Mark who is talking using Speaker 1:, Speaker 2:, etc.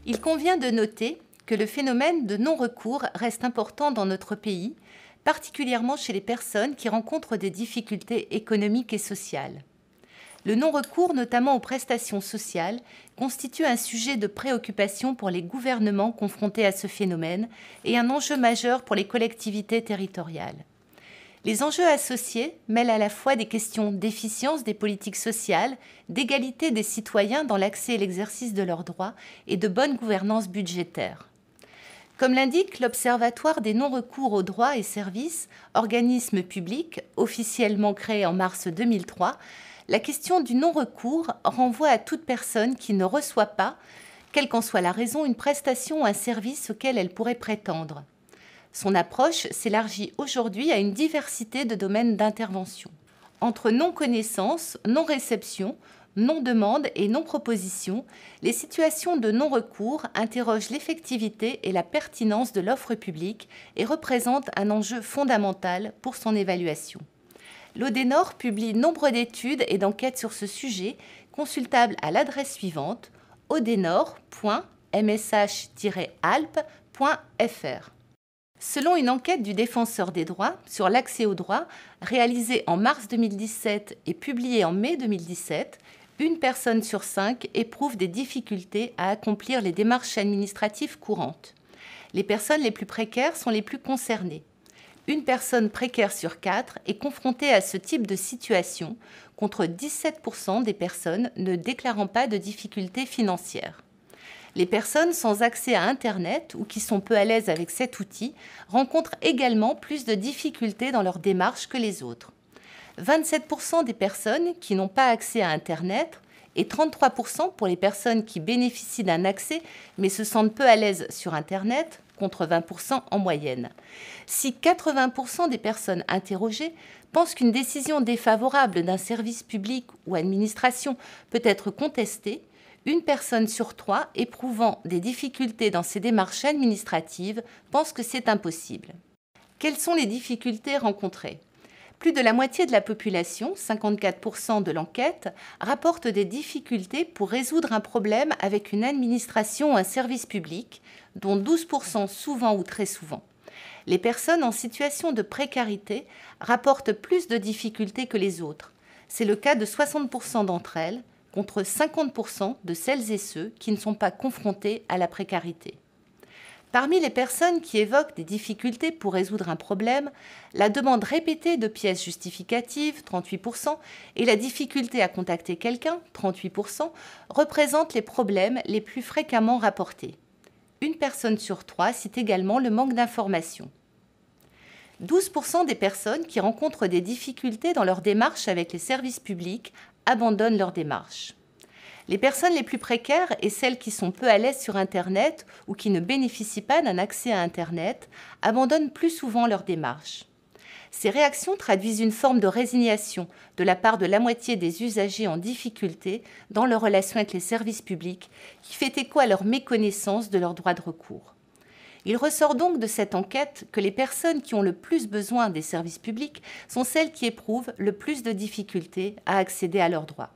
Speaker 1: Il convient de noter que le phénomène de non-recours reste important dans notre pays, particulièrement chez les personnes qui rencontrent des difficultés économiques et sociales. Le non-recours, notamment aux prestations sociales, constitue un sujet de préoccupation pour les gouvernements confrontés à ce phénomène et un enjeu majeur pour les collectivités territoriales. Les enjeux associés mêlent à la fois des questions d'efficience des politiques sociales, d'égalité des citoyens dans l'accès et l'exercice de leurs droits et de bonne gouvernance budgétaire. Comme l'indique l'Observatoire des non-recours aux droits et services, organisme public officiellement créé en mars 2003, la question du non-recours renvoie à toute personne qui ne reçoit pas, quelle qu'en soit la raison, une prestation ou un service auquel elle pourrait prétendre. Son approche s'élargit aujourd'hui à une diversité de domaines d'intervention. Entre non-connaissance, non-réception, non-demande et non-proposition, les situations de non-recours interrogent l'effectivité et la pertinence de l'offre publique et représentent un enjeu fondamental pour son évaluation. L'Odenor publie nombre d'études et d'enquêtes sur ce sujet, consultables à l'adresse suivante odenor.msh-alpes.fr. Selon une enquête du Défenseur des droits sur l'accès aux droits, réalisée en mars 2017 et publiée en mai 2017, une personne sur 5 éprouve des difficultés à accomplir les démarches administratives courantes. Les personnes les plus précaires sont les plus concernées. Une personne précaire sur 4 est confrontée à ce type de situation, contre 17% des personnes ne déclarant pas de difficultés financières. Les personnes sans accès à Internet ou qui sont peu à l'aise avec cet outil rencontrent également plus de difficultés dans leur démarche que les autres. 27% des personnes qui n'ont pas accès à Internet et 33% pour les personnes qui bénéficient d'un accès mais se sentent peu à l'aise sur Internet, contre 20% en moyenne. Si 80% des personnes interrogées pensent qu'une décision défavorable d'un service public ou administration peut être contestée, une personne sur 3 éprouvant des difficultés dans ses démarches administratives pense que c'est impossible. Quelles sont les difficultés rencontrées ? Plus de la moitié de la population, 54% de l'enquête, rapporte des difficultés pour résoudre un problème avec une administration ou un service public, dont 12% souvent ou très souvent. Les personnes en situation de précarité rapportent plus de difficultés que les autres. C'est le cas de 60% d'entre elles, contre 50% de celles et ceux qui ne sont pas confrontés à la précarité. Parmi les personnes qui évoquent des difficultés pour résoudre un problème, la demande répétée de pièces justificatives, 38%, et la difficulté à contacter quelqu'un, 38%, représentent les problèmes les plus fréquemment rapportés. Une personne sur 3 cite également le manque d'informations. 12% des personnes qui rencontrent des difficultés dans leur démarche avec les services publics abandonnent leur démarche. Les personnes les plus précaires et celles qui sont peu à l'aise sur Internet ou qui ne bénéficient pas d'un accès à Internet abandonnent plus souvent leur démarche. Ces réactions traduisent une forme de résignation de la part de la moitié des usagers en difficulté dans leur relation avec les services publics, qui fait écho à leur méconnaissance de leurs droits de recours. Il ressort donc de cette enquête que les personnes qui ont le plus besoin des services publics sont celles qui éprouvent le plus de difficultés à accéder à leurs droits.